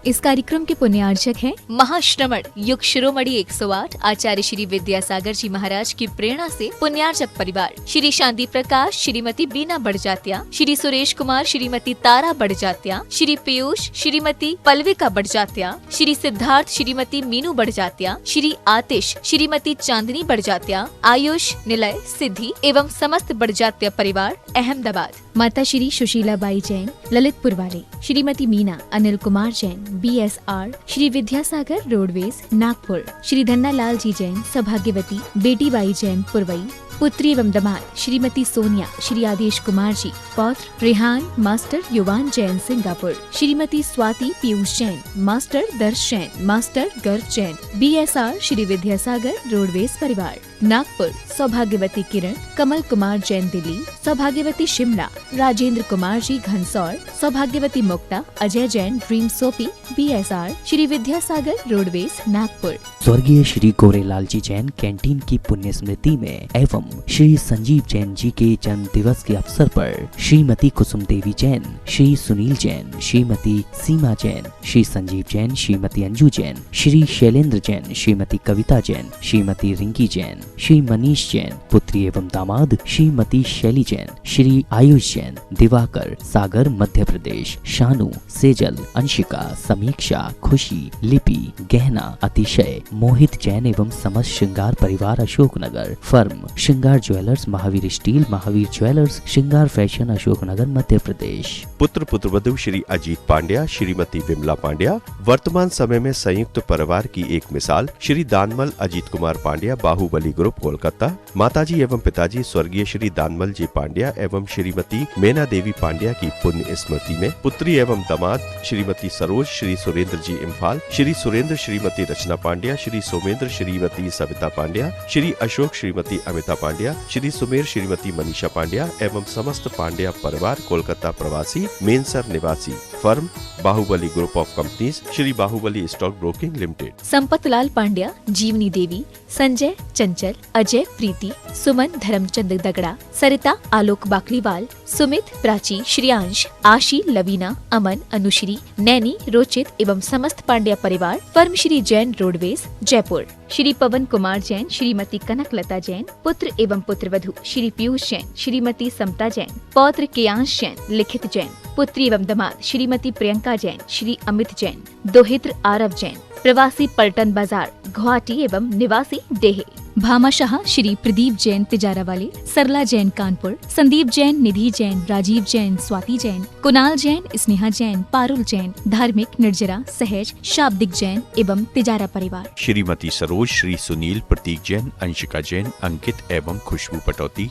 इस कार्यक्रम के पुण्यार्चक हैं महाश्रमण युग शिरोमणि 108 आचार्य श्री विद्यासागर जी महाराज की प्रेरणा से पुण्यार्चक परिवार श्री शांति प्रकाश, श्रीमती बीना बड़जात्या, श्री सुरेश कुमार, श्रीमती तारा बड़जात्या, श्री पीयूष, श्रीमती पल्विका बड़जात्या, श्री सिद्धार्थ, श्रीमती मीनू बड़जात्या, श्री आतिश, श्रीमती चांदनी बड़जात्या, आयुष, निलय, सिद्धि एवं समस्त बड़जात्या परिवार अहमदाबाद। माता श्री सुशीला बाई जैन ललितपुर वाले, श्रीमती मीना अनिल कुमार जैन BSR, श्री विद्यासागर रोडवेज नागपुर, श्री धन्ना लाल जी जैन सौभाग्यवती, बेटी बाई जैन पुरवई, पुत्री एवं दामाद श्रीमती सोनिया, श्री आदेश कुमार जी, पौत्र रेहान मास्टर युवान जैन सिंगापुर, श्रीमती स्वाति पीयूष जैन, मास्टर दर्श जैन, मास्टर गर्व जैन, BSR श्री विद्यासागर रोडवेज परिवार नागपुर, सौभाग्यवती किरण, कमल कुमार जैन दिल्ली, सौभाग्यवती शिमला, राजेंद्र कुमार जी घनसौर, सौभाग्यवती Mukta, Ajay Jain dream soapy BSR Shri Vidyasagar roadways Nagpur. स्वर्गीय श्री गोरेलाल जी जैन कैंटीन की पुण्य स्मृति में एवं श्री संजीव जैन जी के जन्म दिवस के अवसर पर श्रीमती कुसुम देवी जैन, श्री सुनील जैन, श्रीमती सीमा जैन, श्री संजीव जैन, श्रीमती अंजू जैन, श्री शैलेंद्र जैन, श्रीमती कविता जैन, श्रीमती रिंकी जैन, श्री मनीष जैन, पुत्री एवं दामाद श्रीमती शैली जैन, श्री आयुष जैन, दिवाकर, सागर मध्य प्रदेश, शानू, सेजल, अंशिका, समीक्षा, खुशी, लिपि, गहना, अतिशय, मोहित जैन एवं समस्त श्रृंगार परिवार अशोकनगर, फर्म श्रृंगार jewellers, Mahavir steel, Mahavir jewellers, श्रृंगार फैशन अशोकनगर मध्य प्रदेश। पुत्र पुत्रवधू श्री अजीत पांड्या, श्रीमती विमला पांड्या, वर्तमान समय में संयुक्त परिवार की एक मिसाल श्री दानमल अजीत कुमार पांड्या, बाहुबली ग्रुप कोलकाता। माताजी एवं पिताजी स्वर्गीय श्री दानमल जी पांड्या एवं श्रीमती मेना देवी पांड्या की पुण्य स्मृति में पुत्री एवं दामाद श्रीमती सरोज, श्री सुरेंद्र जी इम्फाल, श्री सुरेंद्र श्रीमती रचना पांड्या, श्री सोमेंद्र श्रीमती सविता पांड्या, श्री अशोक श्रीमती अमिता पांड्या, श्री सुमेर श्रीमती मनीषा पांड्या एवं समस्त पांड्या परिवार कोलकाता प्रवासी, मेनसर निवासी, firm Bahubali group of companies, Shri Bahubali stock broking limited. Sampatlal Pandya, Jivani Devi, Sanjay चंचल, अजय प्रीति, सुमन धर्मचंद दगड़ा, सरिता आलोक बाकलीवाल, सुमित प्राची, श्रियांश, आशी, लवीना, अमन, अनुश्री, नैनी, रोचित एवं समस्त पांड्या परिवार, फर्म श्री जैन रोडवेज जयपुर। श्री पवन कुमार जैन, श्रीमती कनकलता जैन, पुत्र एवं पुत्रवधू श्री पीयूष जैन, श्रीमती समता जैन, पौत्र केयांश जैन, लिखित जैन, पुत्री एवं दामाद श्रीमती प्रियंका जैन, श्री अमित जैन, दोहित्र आरव जैन, प्रवासी पलटन बाजार गुवाहाटी एवं निवासी डेहे। भामाशाह श्री प्रदीप जैन तिजारा वाले, सरला जैन कानपुर, संदीप जैन, निधि जैन, राजीव जैन, स्वाति जैन, कुणाल जैन, स्नेहा जैन, पारुल जैन, धार्मिक, निर्जरा, सहज, शाब्दिक जैन एवं तिजारा परिवार। श्रीमती सरोज, श्री सुनील, प्रतीक जैन, अंशिका जैन, अंकित एवं Khushboo Patauti,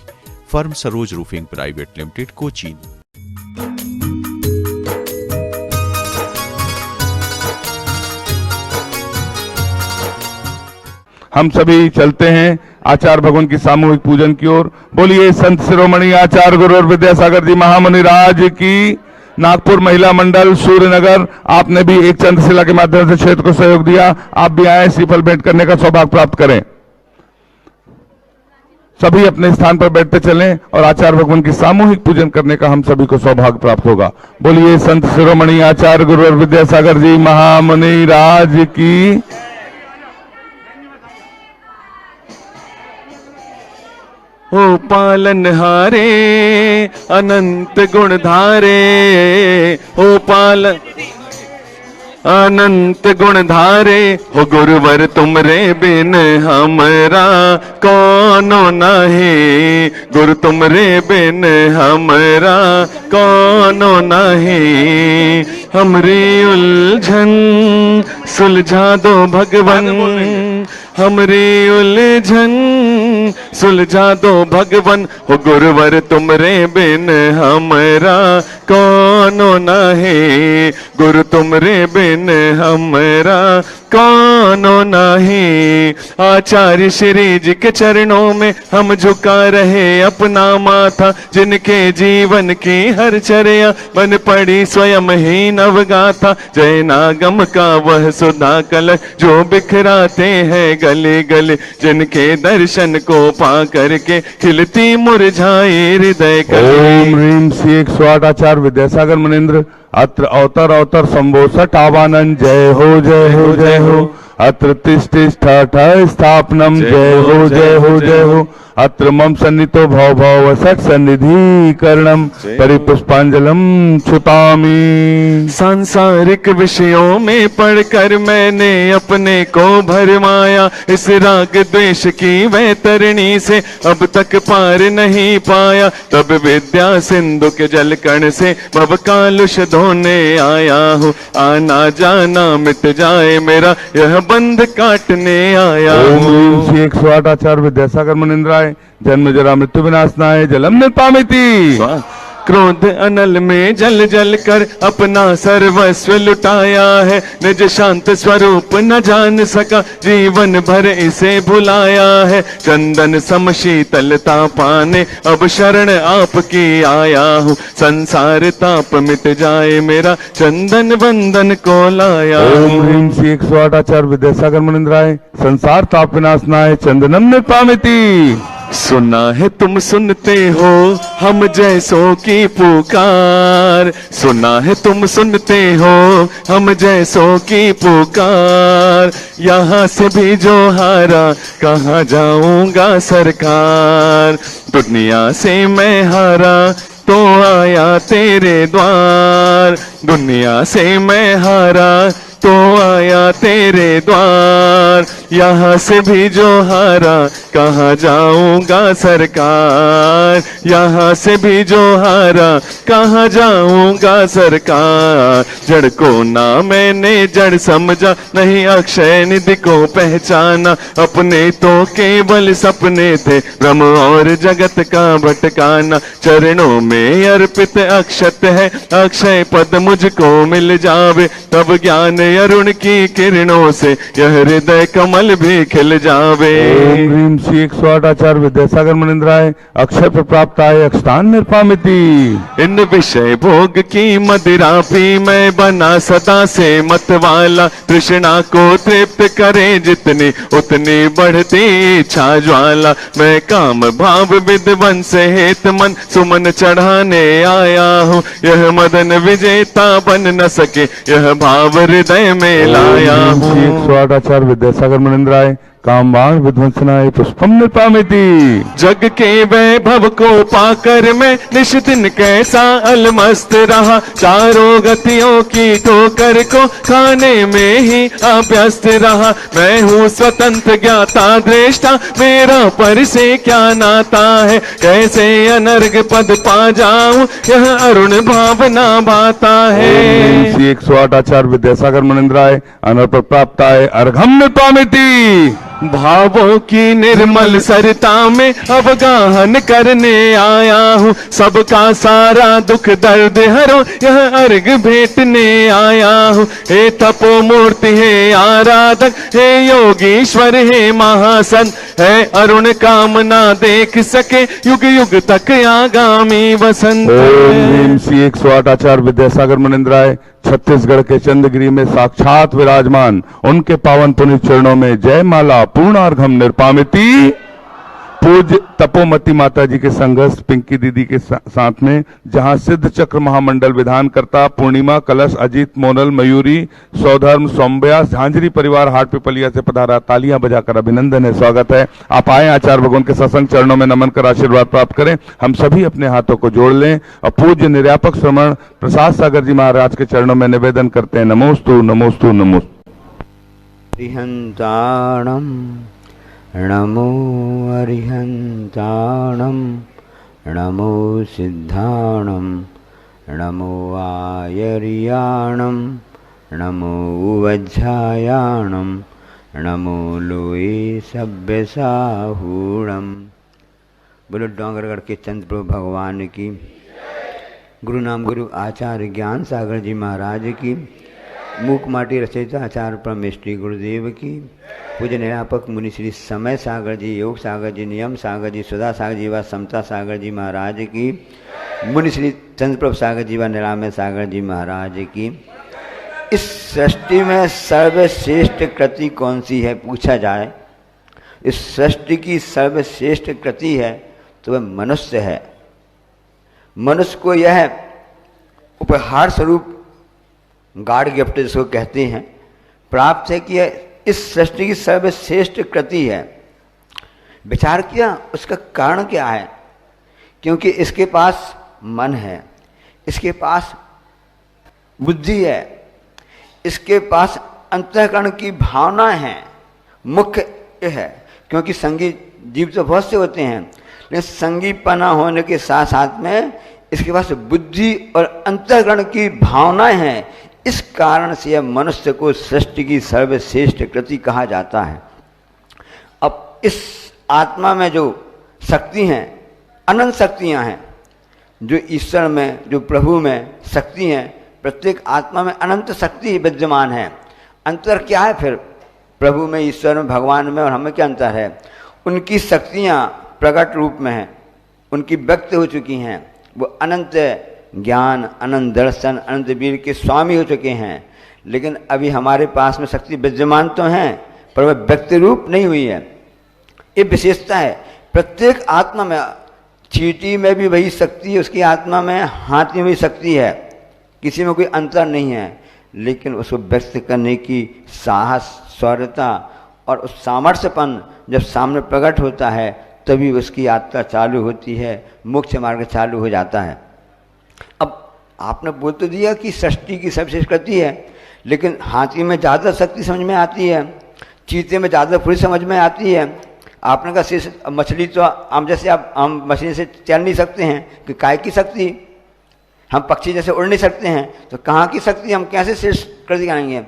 firm Saroj roofing private limited, Cochin. हम सभी चलते हैं आचार्य भगवान की सामूहिक पूजन की ओर। बोलिए संत शिरोमणि आचार्य गुरु और विद्यासागर जी महामुनि राज की। नागपुर महिला मंडल सूर्यनगर, आपने भी एक चंद्रशिला के माध्यम से क्षेत्र को सहयोग दिया, आप भी आए श्रीफल भेंट करने का सौभाग्य प्राप्त करें। सभी अपने स्थान पर बैठते चलें और आचार्य भगवान की सामूहिक पूजन करने का हम सभी को सौभाग्य प्राप्त होगा। बोलिए संत शिरोमणि आचार्य गुरु और विद्यासागर जी महामुनि राज की। ओ पालनहारे अनंत गुणधारे, ओ पालन अनंत गुणधारे, हो गुरुवर तुमरे बिन हमरा कौनो नहीं, गुरु तुमरे बिन हमरा कौनो नहीं, हमरी उलझन सुलझा दो भगवन, हमरी उलझन सुलझा दो भगवन, हो गुरुवर तुमरे बिन हमरा कौनो नहीं, गुरु तुमरे बिन हमरा कौनो नहीं। आचार्य श्री जी के चरणों में हम झुका रहे अपना माथा, जिनके जीवन की हर चर्या बन पड़ी स्वयं ही नवगाथा, जय नागम का वह सुधा कलश जो बिखराते हैं गले गले, जिनके दर्शन को पा करके खिलती मुरझाए हृदय। ओम ह्रीम श्री 108 आचार्य विद्यासागर मुनीन्द्र अत्र अवतर अवतर संबोसठ आवानन जय हो जय हो जय हो। अत्र तिष्ठ स्थापनम जय हो जय हो जय हो। अत्र मम सन्नितो भव भव वसट सन्निधि करणम परिपुष्पांजलम छुतामी। सांसारिक विषयों में पढ़कर मैंने अपने को भरमाया, इस राग द्वेष की वह तरणी से अब तक पार नहीं पाया। तब विद्या सिंधु के जल कण से भव कालुष धोने आया हूँ, आना जाना मिट जाए मेरा यह बंध काटने आया हूँ। श्री 108 आचार्य विद्यासागर मुनिंद्राय जन्म जरा मृत्यु विनाशनाय जलम निर्पामिति। क्रोध अनल में जल जल कर अपना सर्वस्व लुटाया है, निज शांत स्वरूप न जान सका जीवन भर इसे भुलाया है। चंदन सम शीतलता पाने अब शरण आपकी आया हूँ, संसार ताप मिट जाए मेरा चंदन बंधन को लाया। ओम ह्रीम श्री 108 आचार्य विद्यासागर मुनिंद्राय संसार ताप विनाशनाय चंदनम निर्पामिति। सुना है तुम सुनते हो हम जैसों की पुकार, सुना है तुम सुनते हो हम जैसों की पुकार। यहाँ से भी जो हारा कहाँ जाऊंगा सरकार, दुनिया से मैं हारा तो आया तेरे द्वार, दुनिया से मैं हारा तो आया तेरे द्वार। यहाँ से भी जो हारा कहाँ जाऊंगा सरकार, यहाँ से भी जो हारा कहाँ जाऊंगा सरकार। जड़ को ना मैंने जड़ समझा, नहीं अक्षय निधि को पहचाना। अपने तो केवल सपने थे भ्रम और जगत का भटकाना। चरणों में अर्पित अक्षत है, अक्षय पद मुझको मिल जावे। तब ज्ञान अरुण की किरणों से यह हृदय कमल भी खिल जावे। ओम ह्रीम श्री 108 आचार्य विद्यासागर मुनिंद्राय अक्षय पर प्राप्त आए अक्षतान निर्पामिति। इन विषय भोग की मदिरा पी मैं बना सदा से मतवाला। तृष्णा को तृप्त करे जितनी उतनी बढ़ती इच्छा ज्वाला। मैं काम भाव विद्वंस हेत मन सुमन चढ़ाने आया हूँ। यह मदन विजेता बन न सके यह भाव हृदय में लाया हूँ। 108 आचार्य विद्यासागर मुनिंद्राय कामबाण विध्वंसनाय पुष्पम निर्पामिति। जग के वैभव को पाकर मैं निश दिन कैसा अलमस्त रहा। चारों गतियों की ठोकर को खाने में ही अभ्यस्त रहा। मैं हूँ स्वतंत्र ज्ञाता दृष्टा, मेरा पर से क्या नाता है। कैसे अनर्ग पद पा जाऊं यह अरुण भावना भाता है। 108 आचार्य विद्यासागर मुनिंद्राय अनर्प प्राप्त आए अर्घम निर्पामिति। भावों की निर्मल सरिता में अवगाहन करने आया हूँ। सबका सारा दुख दर्द हरो यह अर्घ भेटने आया हूँ। हे तपो मूर्ति हे आराधक, हे योगीश्वर हे महासन, है अरुण कामना देख सके युग युग तक आगामी वसंत। ओम श्री 108 आचार्य विद्यासागर मुनिंद्राय छत्तीसगढ़ के चंद्रगिरी में साक्षात विराजमान उनके पावन पुनित चरणों में जय माला पूर्णार्घम निर्पामिति। पूज्य तपोमती माता जी के संघर्ष पिंकी दीदी के साथ में जहां सिद्ध चक्र महामंडल विधानकर्ता पूर्णिमा कलश अजीत मोनल मयूरी सौधर्म सौम्या झांझरी परिवार हाट पिपलिया से पधारा। तालियां बजाकर अभिनंदन है, स्वागत है। आप आए आचार्य भगवान के सत्संग चरणों में नमन कर आशीर्वाद प्राप्त करें। हम सभी अपने हाथों को जोड़ लें और पूज्य निर्यापक श्रमण प्रसाद सागर जी महाराज के चरणों में निवेदन करते हैं। नमोस्तु नमोस्तु नमोस्तु। नमो अरिहंताणं नमो सिद्धाणं नमो आयर्याणं नमो वज्रायाणं नमो लोए सभ्यसाहूणं। बोलो डोंगरगढ़ के चंद्रप्रभु भगवान की, गुरु नाम गुरु आचार्य ज्ञान सागर जी महाराज की, मूक माटी रचयिता आचार्य परमेश्वरी गुरुदेव की, पूज्य निरापक मुनि श्री समय सागर जी, योग सागर जी, नियम सागर जी, सुधा सागर जी व समता सागर जी महाराज की, मुनि श्री चंद्रप्रभ सागर जी व निरामय सागर जी महाराज की। इस सृष्टि में सर्वश्रेष्ठ कृति कौन सी है पूछा जाए, इस सृष्टि की सर्वश्रेष्ठ कृति है तो वह मनुष्य है। मनुष्य को यह उपहार स्वरूप गॉड गिफ्ट जिसको कहते हैं, प्राप्त है कि इस सृष्टि की सर्वश्रेष्ठ कृति है। विचार किया उसका कारण क्या है? क्योंकि इसके पास मन है, इसके पास बुद्धि है, इसके पास अंतःकरण की भावना है, मुख्य है। क्योंकि संगी जीव तो बहुत से होते हैं, लेकिन संगीपना होने के साथ साथ में इसके पास बुद्धि और अंतःकरण की भावनाएं हैं। इस कारण से यह मनुष्य को सृष्टि की सर्वश्रेष्ठ कृति कहा जाता है। अब इस आत्मा में जो शक्ति हैं, अनंत शक्तियां हैं, जो ईश्वर में, जो प्रभु में शक्ति हैं, प्रत्येक आत्मा में अनंत शक्ति विद्यमान है। अंतर क्या है फिर? प्रभु में, ईश्वर में, भगवान में और हमें क्या अंतर है? उनकी शक्तियाँ प्रकट रूप में हैं, उनकी व्यक्त हो चुकी हैं, वो अनंत ज्ञान, अनंत दर्शन, अनंत वीर के स्वामी हो चुके हैं। लेकिन अभी हमारे पास में शक्ति विद्यमान तो हैं, पर वह व्यक्त रूप नहीं हुई है। ये विशेषता है प्रत्येक आत्मा में। चींटी में भी वही शक्ति है उसकी आत्मा में, हाथी में भी शक्ति है, किसी में कोई अंतर नहीं है। लेकिन उसको व्यक्त करने की साहस, शौर्यता और उस सामर्थ्यपन जब सामने प्रकट होता है, तभी उसकी यात्रा चालू होती है, मोक्ष मार्ग चालू हो जाता है। अब आपने बोल तो दिया कि सृष्टि की सबसे कृति है, लेकिन हाथी में ज़्यादा शक्ति समझ में आती है, चीते में ज़्यादा पूरी समझ में आती है। आपने कहा शेष मछली तो हम जैसे हम मछली से चल नहीं सकते हैं, कि काय की शक्ति? हम पक्षी जैसे उड़ नहीं सकते हैं, तो कहाँ की शक्ति? हम कैसे शेष कृति करेंगे?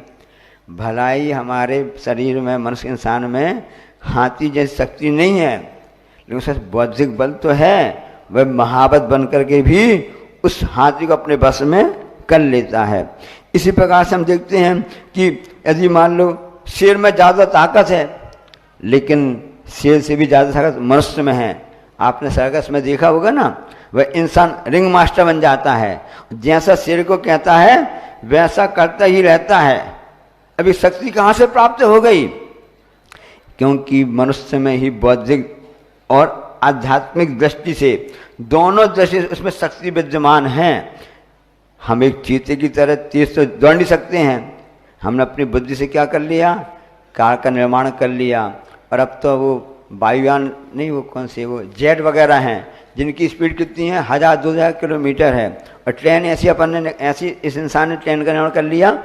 भलाई हमारे शरीर में, मनुष्य इंसान में हाथी जैसी शक्ति नहीं है, लेकिन उसका बौद्धिक बल तो है। वह महावत बन करके भी उस हाथी को अपने बस में कर लेता है। इसी प्रकार से हम देखते हैं कि यदि मान लो शेर में ज़्यादा ताकत है, लेकिन शेर से भी ज़्यादा ताकत मनुष्य में है। आपने सर्कस में देखा होगा ना, वह इंसान रिंग मास्टर बन जाता है, जैसा शेर को कहता है वैसा करता ही रहता है। अभी शक्ति कहाँ से प्राप्त हो गई? क्योंकि मनुष्य में ही बौद्धिक और आध्यात्मिक दृष्टि से, दोनों दृष्टि से उसमें शक्ति विद्यमान है। हम एक चीते की तरह तेज तो दौड़ नहीं सकते हैं, हमने अपनी बुद्धि से क्या कर लिया? कार का निर्माण कर लिया। और अब तो वो वायुयान नहीं, वो कौन से, वो जेट वगैरह हैं, जिनकी स्पीड कितनी है? 1000-2000 किलोमीटर है। और ट्रेन ऐसी अपन ने, ऐसी इस इंसान ने ट्रेन का निर्माण कर लिया,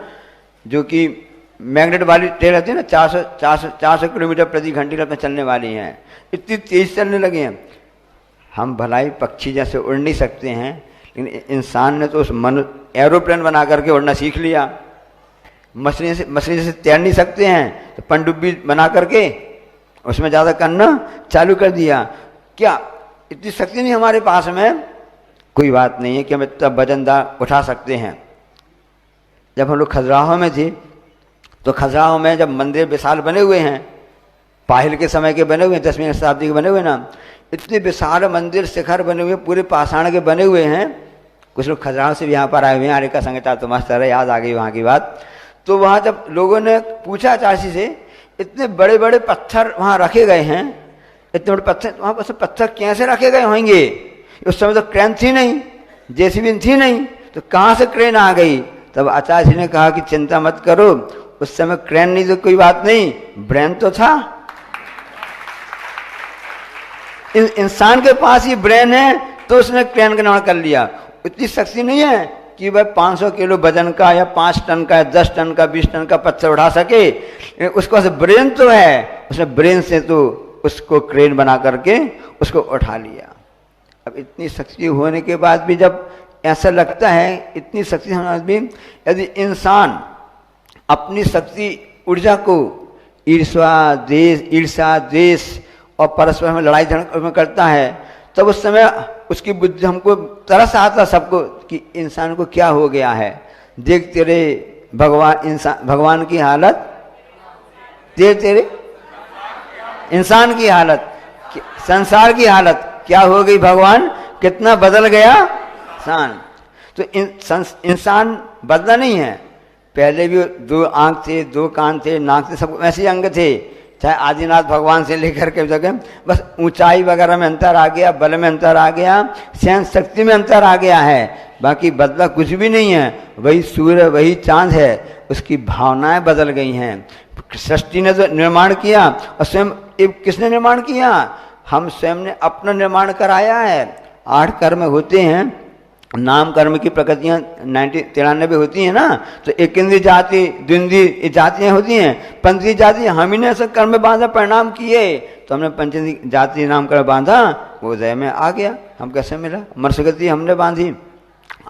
जो कि मैग्नेट वाली ट्रेन रहती है ना, 400 किलोमीटर प्रति घंटे में चलने वाली हैं, इतनी तेज चलने लगे हैं। हम भलाई पक्षी जैसे उड़ नहीं सकते हैं, लेकिन इंसान ने तो उस एरोप्लेन बना करके उड़ना सीख लिया। मछली से तैर नहीं सकते हैं, तो पनडुब्बी बना करके उसमें ज़्यादा करना चालू कर दिया। क्या इतनी शक्ति नहीं हमारे पास में? कोई बात नहीं है कि हम इतना वजनदार उठा सकते हैं। जब हम लोग खजुराहो में थे, तो खजुराहो में जब मंदिर विशाल बने हुए हैं, पाहिल के समय के बने हुए हैं, 10वीं शताब्दी के बने हुए ना, इतने विशाल मंदिर शिखर बने हुए, पूरे पाषाण के बने हुए हैं। कुछ लोग खजुराहो से भी यहाँ पर आए हुए हैं, आर्य का संगीता तो मस्त है, याद आ गई वहाँ की बात। तो वहाँ जब लोगों ने पूछा चाची से, इतने बड़े बड़े पत्थर वहाँ रखे गए हैं, इतने बड़े पत्थर, वहाँ पर पत्थर कैसे रखे गए होंगे? उस समय तो क्रेन थी नहीं, जेसीबी थी नहीं, तो कहाँ से क्रेन आ गई? तब आचार्य जी ने कहा कि चिंता मत करो, उस समय क्रेन नहीं तो कोई बात नहीं, ब्रेन तो था। इंसान के पास ही ब्रेन है, तो उसने क्रेन का निर्माण कर लिया। इतनी शक्ति नहीं है कि वह 500 किलो वजन का या 5 टन का या 10 टन का 20 टन का पत्थर उठा सके। उसके पास ब्रेन तो है, उसने ब्रेन से तो उसको क्रेन बना करके उसको उठा लिया। अब इतनी शक्ति होने के बाद भी जब ऐसा लगता है, इतनी शक्ति होने भी यदि इंसान अपनी शक्ति ऊर्जा को ईर्ष्या द्वेष और परस्पर में लड़ाई झगड़ा में करता है, तब उस समय उसकी बुद्धि, हमको तरस आता सबको कि इंसान को क्या हो गया है। देख तेरे भगवान की हालत, तेरे इंसान की हालत, संसार की हालत क्या हो गई, भगवान कितना बदल गया इंसान। तो इंसान बदला नहीं है, पहले भी 2 आंख थे, 2 कान थे, नाक थे, सब ऐसे ही अंग थे, चाहे आदिनाथ भगवान से लेकर के जगह, बस ऊंचाई वगैरह में अंतर आ गया, बल में अंतर आ गया, सहन शक्ति में अंतर आ गया है, बाकी बदला कुछ भी नहीं है। वही सूर्य वही चांद है, उसकी भावनाएं बदल गई हैं। सृष्टि ने तो निर्माण किया और स्वयं किसने निर्माण किया? हम स्वयं ने अपना निर्माण कराया है। 8 कर्म होते हैं, नाम कर्म की प्रकृतियां 93 होती हैं ना, तो एक इंद्रिय जाति द्विंद्रिय जातियां होती हैं, पंचीय जाति हम ही ने ऐसा कर्म बांधा, परिणाम किए, तो हमने पंचीय जाति नाम कर्म बांधा, वो उदय में आ गया। हम कैसे मिला? मनुष्यगति हमने बांधी,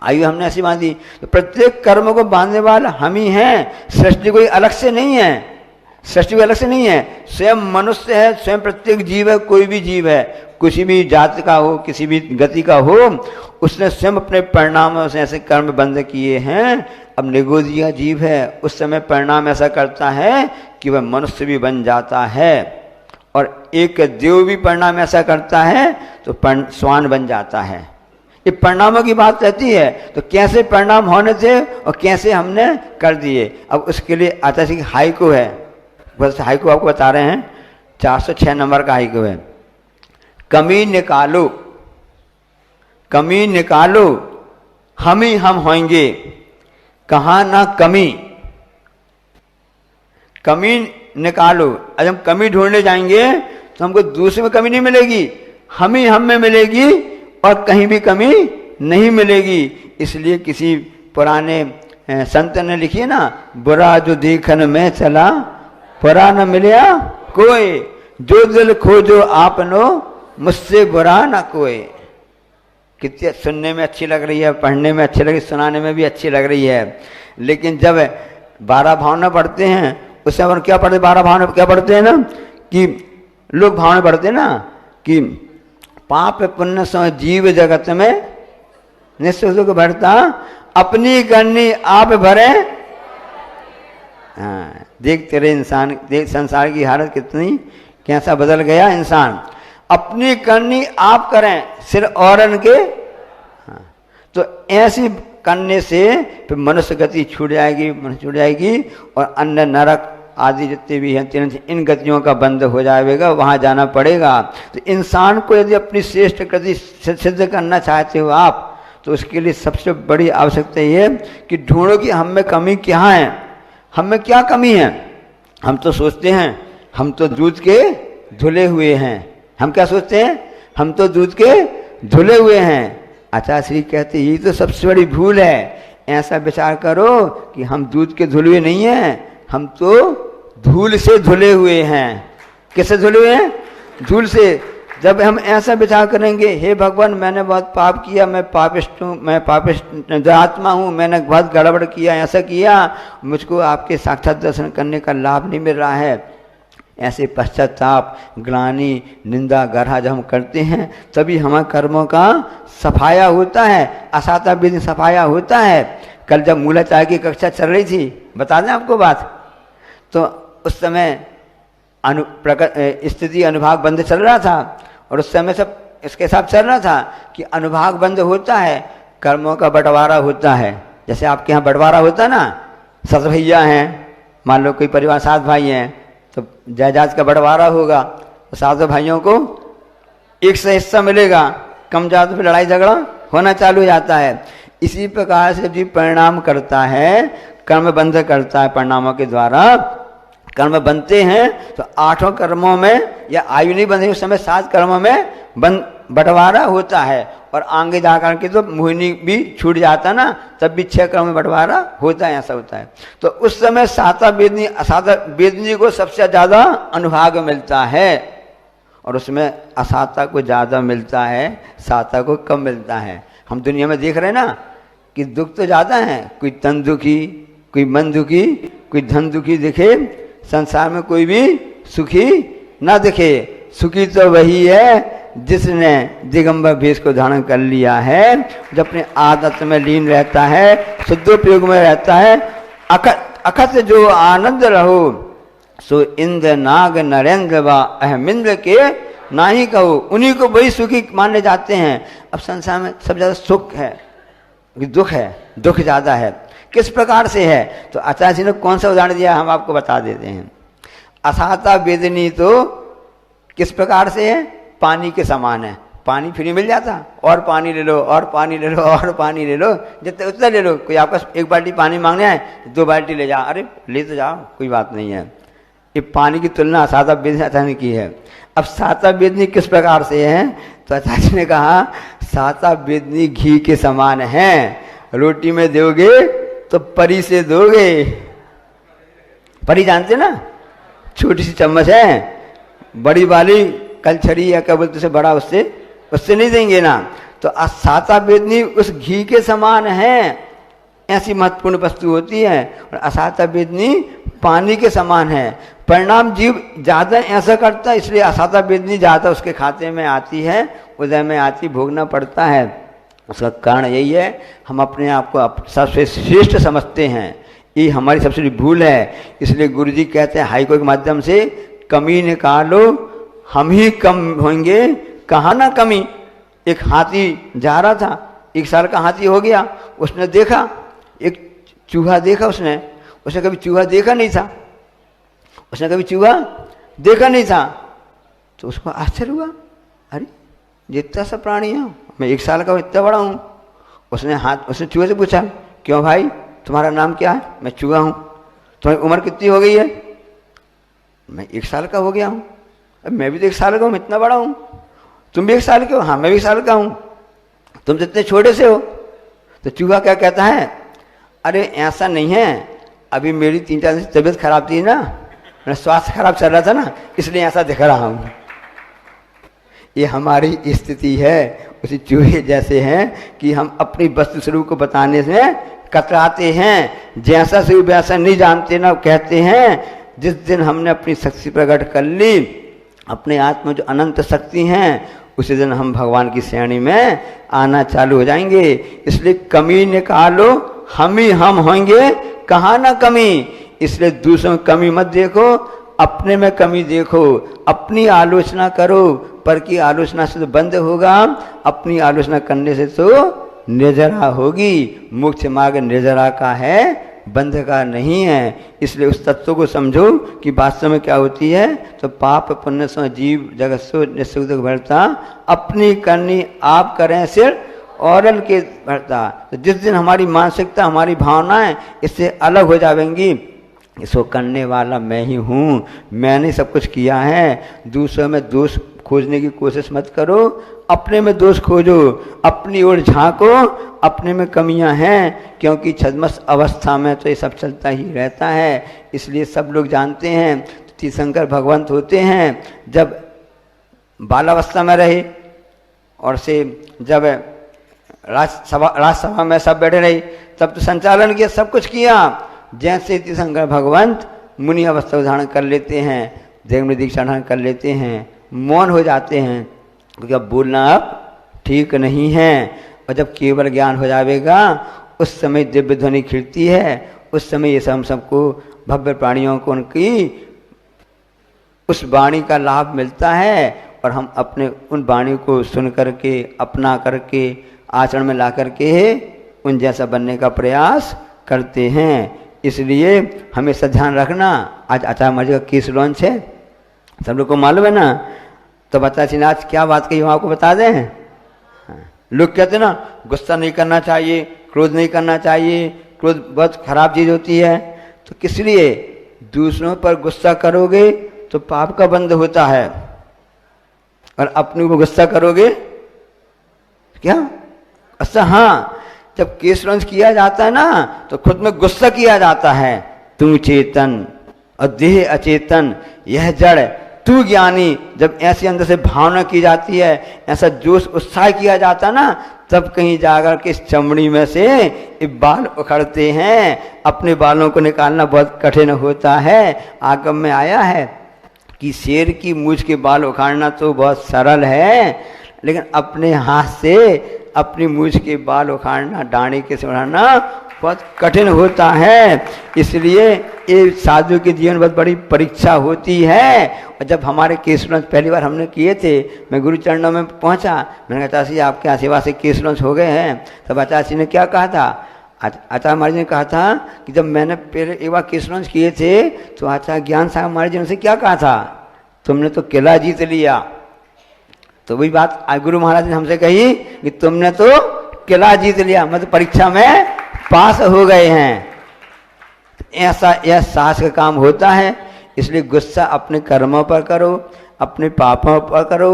आयु हमने ऐसी बांधी। तो प्रत्येक कर्म को बांधने वाला हम ही हैं। सृष्टि कोई अलग से नहीं है, सृष्टि कोई अलग से नहीं है। स्वयं मनुष्य है, स्वयं प्रत्येक जीव है, कोई भी जीव है, किसी भी जाति का हो, किसी भी गति का हो, उसने स्वयं अपने परिणामों से ऐसे कर्म बंद किए हैं। अब निगोदिया जीव है, उस समय परिणाम ऐसा करता है कि वह मनुष्य भी बन जाता है, और एक देव भी परिणाम ऐसा करता है तो स्वान बन जाता है। ये परिणामों की बात रहती है। तो कैसे परिणाम होने थे और कैसे हमने कर दिए। अब उसके लिए आचार्य हाइको है, बस हाइको आपको बता रहे हैं, 406 नंबर का हाइको है। कमी निकालो, कमी निकालो, हम ही हम होंगे, कहाँ ना कमी। कमी निकालो, अगर हम कमी ढूंढने जाएंगे तो हमको दूसरे में कमी नहीं मिलेगी, हम ही हम में मिलेगी और कहीं भी कमी नहीं मिलेगी। इसलिए किसी पुराने संत ने लिखी है ना, बुरा जो देखन में चला बुरा न मिलया कोई, जो दिल खोजो आपनो मुझसे बुरा ना कोई। कितनी सुनने में अच्छी लग रही है, पढ़ने में अच्छी लग रही है, सुनाने में भी अच्छी लग रही है, लेकिन जब 12 भावना पढ़ते हैं उससे अपन क्या पढ़ते, 12 भावना क्या पढ़ते हैं ना, कि लोग भावना पढ़ते हैं ना कि पाप पुण्य सो जीव जगत में निश्चय सुख भरता, अपनी करनी आप भरे। हाँ, देख तेरे इंसान, देख संसार की हालत कितनी कैसा बदल गया इंसान। अपनी करनी आप करें, सिर औरन के। हाँ, तो ऐसी करने से फिर मनुष्य गति छूट जाएगी, मनुष्य छूट जाएगी, और अन्य नरक आदि जितने भी हैं इन गतियों का बंद हो जाएगा, वहाँ जाना पड़ेगा। तो इंसान को यदि अपनी श्रेष्ठ गति सिद्ध करना चाहते हो आप, तो उसके लिए सबसे बड़ी आवश्यकता ये है कि ढूंढो कि हम में कमी क्या है, हम में क्या कमी है। हम तो सोचते हैं हम तो दूध के धुले हुए हैं, हम क्या सोचते हैं, हम तो दूध के धुले हुए हैं। आचार्य श्री कहते ये तो सबसे बड़ी भूल है। ऐसा विचार करो कि हम दूध के धुले हुए नहीं हैं, हम तो धूल से धुले हुए हैं। किससे धुले हुए हैं? धूल से। जब हम ऐसा विचार करेंगे, हे भगवान मैंने बहुत पाप किया, मैं पापिष्ट हूँ, मैं पापिष्ट आत्मा हूँ, मैंने बहुत गड़बड़ किया, ऐसा किया, मुझको आपके साक्षात दर्शन करने का लाभ नहीं मिल रहा है। ऐसे पश्चाताप, ग्लानि, निंदा, गर्हा जब हम करते हैं तभी हमारे कर्मों का सफाया होता है, असाता भी सफाया होता है। कल जब मूलाचार्य की कक्षा चल रही थी, बता दें आपको बात, तो उस समय स्थिति अनुभाग बंद चल रहा था, और उस समय सब इसके हिसाब चल रहा था कि अनुभाग बंद होता है, कर्मों का बंटवारा होता है। जैसे आपके यहाँ बंटवारा होता है ना, 7 भैया हैं, मान लो कोई परिवार 7 भाई हैं, तो जायदाद का बंटवारा होगा, तो 7 भाइयों को एक से हिस्सा मिलेगा, कम ज़्यादा फिर लड़ाई झगड़ा होना चालू हो जाता है। इसी प्रकार से जीव परिणाम करता है, कर्म बंध करता है, परिणामों के द्वारा कर्म बनते हैं। तो 8 कर्मों में, या आयु नहीं बंधी उस समय 7 कर्मों में बंटवारा होता है, और आगे जाकर के तो मोहिनी भी छूट जाता ना, तब भी 6 कर्म में बंटवारा होता है, ऐसा होता है। तो उस समय साता वेदनी को सबसे ज़्यादा अनुभाग मिलता है, और उसमें असाता को ज़्यादा मिलता है, साता को कम मिलता है। हम दुनिया में देख रहे हैं ना कि दुख तो ज़्यादा है, कोई तन दुखी, कोई मन दुखी, कोई धन दुखी दिखे, संसार में कोई भी सुखी ना दिखे। सुखी तो वही है जिसने दिगंबर भेष को धारण कर लिया है, जो अपने आदत में लीन रहता है, शुद्धोपयोग में रहता है। अखत जो आनंद रहो, सो इंद्र नाग नरेंद्र व अहमिंद्र के ना ही कहो, उन्हीं को वही सुखी माने जाते हैं। अब संसार में सब ज़्यादा सुख है, दुख है, दुख ज़्यादा है। किस प्रकार से है? तो आचार्य जी ने कौन सा उदाहरण दिया, हम आपको बता देते हैं। असाता वेदनी तो किस प्रकार से है? पानी के समान है। पानी फ्री मिल जाता, और पानी ले लो और पानी ले लो और पानी ले लो, जितना उतना ले लो। कोई आपका 1 बाल्टी पानी मांगने आए 2 बाल्टी ले जाओ, अरे ले तो जाओ, कोई बात नहीं है। ये पानी की तुलना साता बेदनी ने की है। अब साता बेदनी किस प्रकार से है, तो आचार्य ने कहा साता बेदनी घी के समान है, रोटी में दोगे तो परी से दोगे। परी जानते ना, छोटी सी चम्मच है, बड़ी वाली कलछड़ी या क्या बोलते से बड़ा, उससे नहीं देंगे ना। तो साता बेदनी उस घी के समान है, ऐसी महत्वपूर्ण वस्तु होती है। और असाता बेदनी पानी के समान है। परिणाम जीव ज़्यादा ऐसा करता है, इसलिए असाता बेदनी ज़्यादा उसके खाते में आती है, उदय में आती, भोगना पड़ता है। उसका कारण यही है, हम अपने आप को सबसे श्रेष्ठ समझते हैं, ये हमारी सबसे बड़ी भूल है। इसलिए गुरु जी कहते हैं हाइको के माध्यम से, कमी निकालो हम ही कम होंगे, कहाँ ना कमी। एक हाथी जा रहा था, 1 साल का हाथी हो गया, उसने देखा एक चूहा देखा, उसने कभी चूहा देखा नहीं था, तो उसको आश्चर्य हुआ, अरे जितना सा प्राणी है, मैं 1 साल का हूँ, इतना बड़ा हूँ। उसने चूहे से पूछा, क्यों भाई तुम्हारा नाम क्या है? मैं चूहा हूँ। तुम्हारी उम्र कितनी हो गई है? मैं 1 साल का हो गया हूँ। अब मैं भी तो 1 साल का हूँ, इतना बड़ा हूँ। तुम भी 1 साल के हो? हाँ मैं भी 1 साल का हूँ। तुम जितने छोटे से हो। तो चूहा क्या कहता है, अरे ऐसा नहीं है, अभी मेरी 3-4 दिन से तबीयत खराब थी ना, मेरा स्वास्थ्य खराब चल रहा था ना, इसलिए ऐसा दिख रहा हूँ। ये हमारी स्थिति है, उसी चूहे जैसे हैं कि हम अपनी वस्तु स्वरूप को बताने से कतराते हैं। जैसा स्वरूप वैसा नहीं जानते ना, कहते हैं जिस दिन हमने अपनी शक्ति प्रकट कर ली, अपने आत्मा जो अनंत शक्ति हैं, उसी दिन हम भगवान की श्रेणी में आना चालू हो जाएंगे। इसलिए कमी निकालो हम ही हम होंगे, कहाँ ना कमी। इसलिए दूसरों में कमी मत देखो, अपने में कमी देखो। अपनी आलोचना करो, पर की आलोचना से तो बंद होगा, अपनी आलोचना करने से तो निर्जरा होगी। मोक्ष मार्ग निर्जरा का है, बंध का नहीं है। इसलिए उस तत्व को समझो कि वास्तव में क्या होती है। तो पाप पुण्य सो जीव जगत सो निःसुख दुख भरता, अपनी करनी आप करें सिर औरल के भरता। तो जिस दिन हमारी मानसिकता हमारी भावनाएं इससे अलग हो जाएंगी, इसको करने वाला मैं ही हूँ, मैंने सब कुछ किया है। दूसरों में दोष खोजने की कोशिश मत करो, अपने में दोष खोजो, अपनी ओर झांको, अपने में कमियां हैं। क्योंकि छद्मस अवस्था में तो ये सब चलता ही रहता है। इसलिए सब लोग जानते हैं तीर्थंकर भगवंत होते हैं। जब बालावस्था में रहे और से जब राजसभा में सब बैठे रहे, तब तो संचालन किया, सब कुछ किया। जैसे तीर्थंकर भगवंत मुनि अवस्था धारण कर लेते हैं, देव दीक्षा धारण कर लेते हैं, मौन हो जाते हैं, क्योंकि अब बोलना अब ठीक नहीं है। और जब केवल ज्ञान हो जाएगा, उस समय दिव्य ध्वनि खिलती है। उस समय ये सब हम सबको भव्य प्राणियों को उनकी उस वाणी का लाभ मिलता है, और हम अपने उन वाणी को सुन करके, अपना करके, आचरण में ला करके उन जैसा बनने का प्रयास करते हैं। इसलिए हमेशा ध्यान रखना। आज आचार्य महाराज का केस लॉन्च है, सब लोग को मालूम है ना। तो बताइए आज क्या बात कही, हम आपको बता दें। लोग कहते हैं ना, गुस्सा नहीं करना चाहिए, क्रोध नहीं करना चाहिए, क्रोध बहुत खराब चीज़ होती है। तो किस लिए? दूसरों पर गुस्सा करोगे तो पाप का बंध होता है, और अपने को गुस्सा करोगे क्या? अच्छा हाँ, जब केस लॉन्च किया जाता है ना, तो खुद में गुस्सा किया जाता है। तू चेतन और देह अचेतन, यह जड़, तू ज्ञानी। जब ऐसी अंदर से भावना की जाती है, ऐसा जोश उत्साह किया जाता ना, तब कहीं जाकर के इस चमड़ी में से ये बाल उखड़ते हैं। अपने बालों को निकालना बहुत कठिन होता है। आगम में आया है कि शेर की मूंछ के बाल उखाड़ना तो बहुत सरल है, लेकिन अपने हाथ से अपनी मूंछ के बाल उखाड़ना, डांडी के से उड़ाना बहुत कठिन होता है। इसलिए ये साधु के जीवन बहुत बड़ी परीक्षा होती है। और जब हमारे केस लॉन्च पहली बार हमने किए थे, मैं गुरु चरणों में पहुंचा, मैंने कहा आचार्य आपके आशीर्वाद से केस लॉन्च हो गए हैं। तब आचार्य ने क्या कहा था? आचार्य महाराज ने कहा था कि जब मैंने पहले एक बार केस लॉन्च किए थे, तो आचार्य ज्ञान साहब महाराज जी ने उनसे क्या कहा था? तुमने तो किला जीत लिया, तो वही बात आज गुरु महाराज ने हमसे कही कि तुमने तो किला जीत लिया, मतलब परीक्षा में पास हो गए हैं। ऐसा यह साहस का काम होता है। इसलिए गुस्सा अपने कर्मों पर करो, अपने पापों पर करो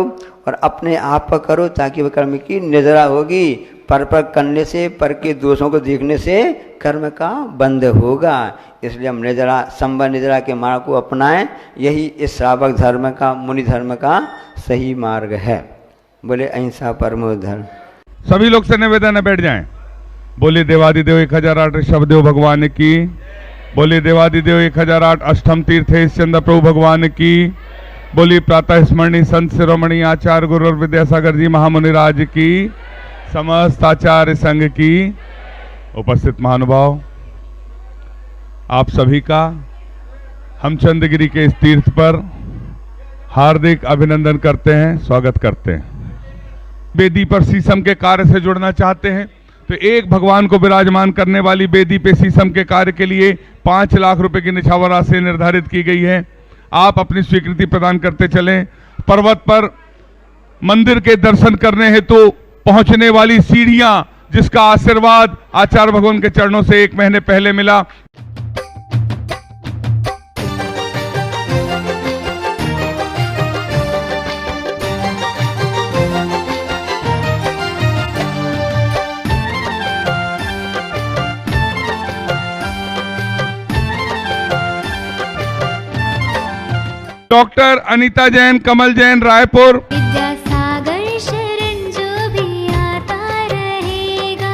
और अपने आप पर करो, ताकि वह कर्म की निद्रा होगी। पर करने से, पर के दोषों को देखने से कर्म का बंध होगा। इसलिए हम निद्रा, संवर निद्रा के मार्ग को अपनाएं। यही इस श्रावक धर्म का, मुनि धर्म का सही मार्ग है। बोले अहिंसा परमो धर्म। सभी लोग से निवेदन है, बैठ जाएं। बोले देवादिदेव 1008 ऋषभदेव भगवान की। बोले देवादिदेव 1008 अष्टम तीर्थेश चंद्र प्रभु भगवान की। बोली प्रातः स्मरणीय संत शिरोमणि आचार्य गुरु और विद्यासागर जी महामुनि राज की। समस्त आचार्य संघ की। उपस्थित महानुभाव, आप सभी का हम चंद्रगिरी के इस तीर्थ पर हार्दिक अभिनंदन करते हैं, स्वागत करते हैं। वेदी पर शीशम के कार्य से जुड़ना चाहते हैं तो एक भगवान को विराजमान करने वाली वेदी पे शीशम के कार्य के लिए 5 लाख रुपए की निछावर राशि निर्धारित की गई है। आप अपनी स्वीकृति प्रदान करते चलें। पर्वत पर मंदिर के दर्शन करने हेतु पहुंचने वाली सीढ़ियां, जिसका आशीर्वाद आचार्य भगवान के चरणों से 1 महीने पहले मिला। डॉक्टर अनीता जैन, कमल जैन, रायपुर। विद्यासागर शरण जो भी आता रहेगा,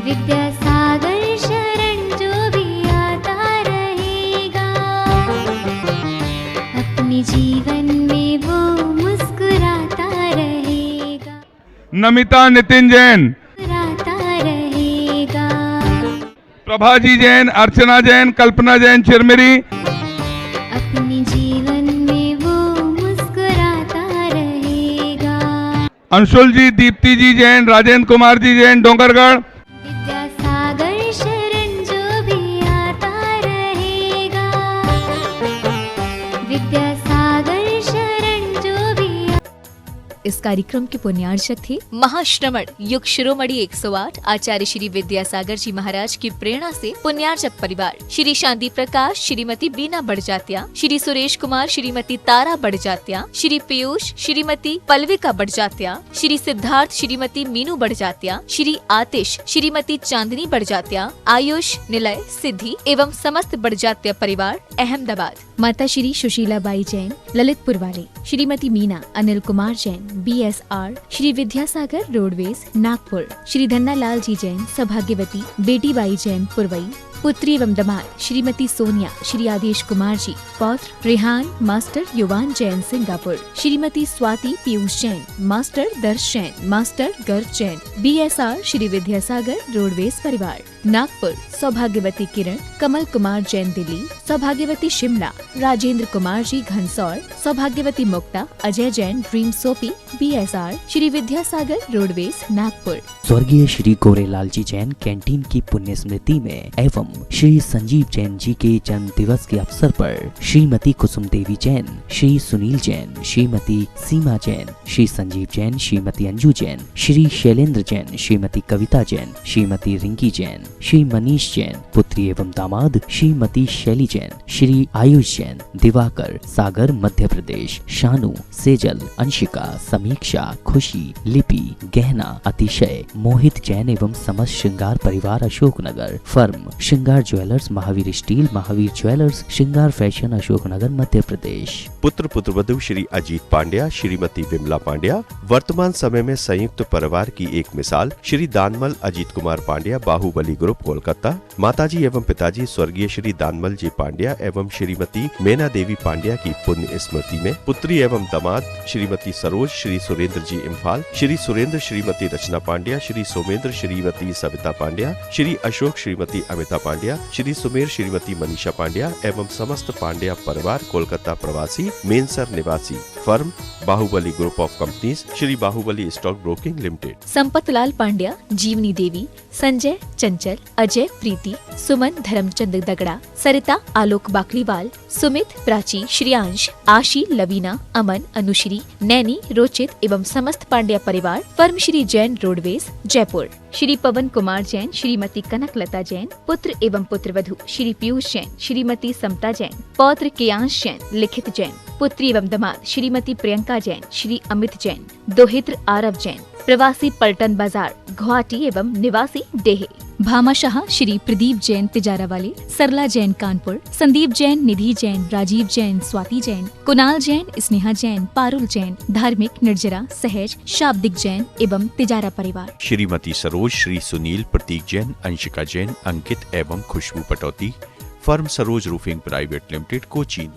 विद्यासागर शरण जो भी आता रहेगा, अपने जीवन में वो मुस्कुराता रहेगा। नमिता नितिन जैन, मुस्कुराता रहेगा। प्रभाजी जैन, अर्चना जैन, कल्पना जैन, चिरमिरी। अपने जीवन में वो मुस्कुराता रहेगा। अंशुल जी, दीप्ति जी जैन, राजेंद्र कुमार जी जैन, डोंगरगढ़। विद्यासागर शरण जो भी आता रहेगा, विद्यासागर शरण जो भी। इस कार्यक्रम के पुण्यार्चक थे महाश्रमण युग शिरोमणि 108 आचार्य श्री विद्यासागर जी महाराज की प्रेरणा से पुण्यार्चक परिवार श्री शांति प्रकाश, श्रीमती बीना बड़जात्या, श्री सुरेश कुमार, श्रीमती तारा बड़जात्या, श्री पीयूष, श्रीमती पल्विका बड़जात्या, श्री सिद्धार्थ, श्रीमती मीनू बड़जात्या, श्री आतिश, श्रीमती चांदनी बड़जात्या, आयुष, निलय, सिद्धि एवं समस्त बड़जात्या परिवार अहमदाबाद। माता श्री सुशीला बाई जैन, ललितपुर वाले, श्रीमती मीना अनिल कुमार जैन, BSR, श्री विद्यासागर रोडवेज, नागपुर, श्री धन्नालाल जी जैन, सौभाग्यवती बेटी बाई जैन, पुरवई, पुत्री एवं दामाद श्रीमती सोनिया, श्री आदेश कुमार जी, पौत्र रेहान, मास्टर युवान जैन, सिंगापुर, श्रीमती स्वाति पीयूष जैन, मास्टर दर्श जैन, मास्टर गर्व जैन, BSR, श्री विद्यासागर रोडवेज परिवार, नागपुर, सौभाग्यवती किरण, कमल कुमार जैन, दिल्ली, सौभाग्यवती शिमला, राजेंद्र कुमार जी, घनसौर, सौभाग्यवती Mukta, Ajay Jain, dream soapy, BSR, Shri Vidyasagar roadways, Nagpur. स्वर्गीय श्री गोरेलाल जी जैन कैंटीन की पुण्य स्मृति में एवं श्री संजीव जैन जी के जन्म दिवस के अवसर पर श्रीमती कुसुम देवी जैन, श्री सुनील जैन, श्रीमती सीमा जैन, श्री संजीव जैन, श्रीमती अंजू जैन, श्री शैलेंद्र जैन, श्रीमती कविता जैन, श्रीमती रिंकी जैन, श्री मनीष जैन, पुत्री एवं दामाद श्रीमती शैली जैन, श्री आयुष जैन, दिवाकर, सागर मध्य प्रदेश, शानू, सेजल, अंशिका, समीक्षा, खुशी, लिपि, गहना, अतिशय, मोहित जैन एवं समस्त श्रृंगार परिवार अशोकनगर, फर्म श्रृंगार jewellers, Mahavir steel, Mahavir jewellers, श्रृंगार फैशन, अशोकनगर मध्य प्रदेश। पुत्र पुत्रवधु श्री अजीत पांड्या, श्रीमती विमला पांड्या वर्तमान समय में संयुक्त परिवार की एक मिसाल श्री दानमल अजीत कुमार पांड्या, बाहुबली ग्रुप, कोलकाता। माताजी एवं पिताजी स्वर्गीय श्री दानमल जी पांड्या एवं श्रीमती मेना देवी पांड्या की पुण्य स्मृति में पुत्री एवं दामाद श्रीमती सरोज, श्री सुरेंद्र जी इम्फाल, श्री सुरेंद्र श्रीमती रचना पांड्या, श्री सोमेंद्र श्रीमती सविता पांड्या, श्री अशोक श्रीमती अमिता पांड्या, श्री सुमेर श्रीमती मनीषा पांड्या एवं समस्त पांड्या परिवार कोलकाता प्रवासी, मेनसर निवासी, firm Bahubali group of companies, Shri Bahubali stock broking limited. Sampatlal Pandya, Jivani Devi, Sanjay, चंचल, अजय प्रीति, सुमन धर्मचंद दगड़ा, सरिता आलोक बाकलीवाल, सुमित प्राची श्रियांश, आशी लवीना अमन अनुश्री नैनी रोचित एवं समस्त पांड्या परिवार, फर्म श्री जैन रोडवेज जयपुर। श्री पवन कुमार जैन, श्रीमती कनकलता जैन, पुत्र एवं पुत्रवधू श्री पीयूष जैन, श्रीमती समता जैन, पौत्र केयांश जैन, लिखित जैन, पुत्री एवं दामाद श्रीमती प्रियंका जैन, श्री अमित जैन, दोहित्र आरव जैन, प्रवासी पलटन बाजार गुवाहाटी एवं निवासी डेहे। भामाशाह श्री प्रदीप जैन तिजारा वाले, सरला जैन कानपुर, संदीप जैन, निधि जैन, राजीव जैन, स्वाति जैन, कुणाल जैन, स्नेहा जैन, पारुल जैन, धार्मिक निर्जरा सहज शाब्दिक जैन एवं तिजारा परिवार। श्रीमती सरोज, श्री सुनील, प्रतीक जैन, अंशिका जैन, अंकित एवं Khushboo Patauti, firm Saroj roofing private limited, Cochin.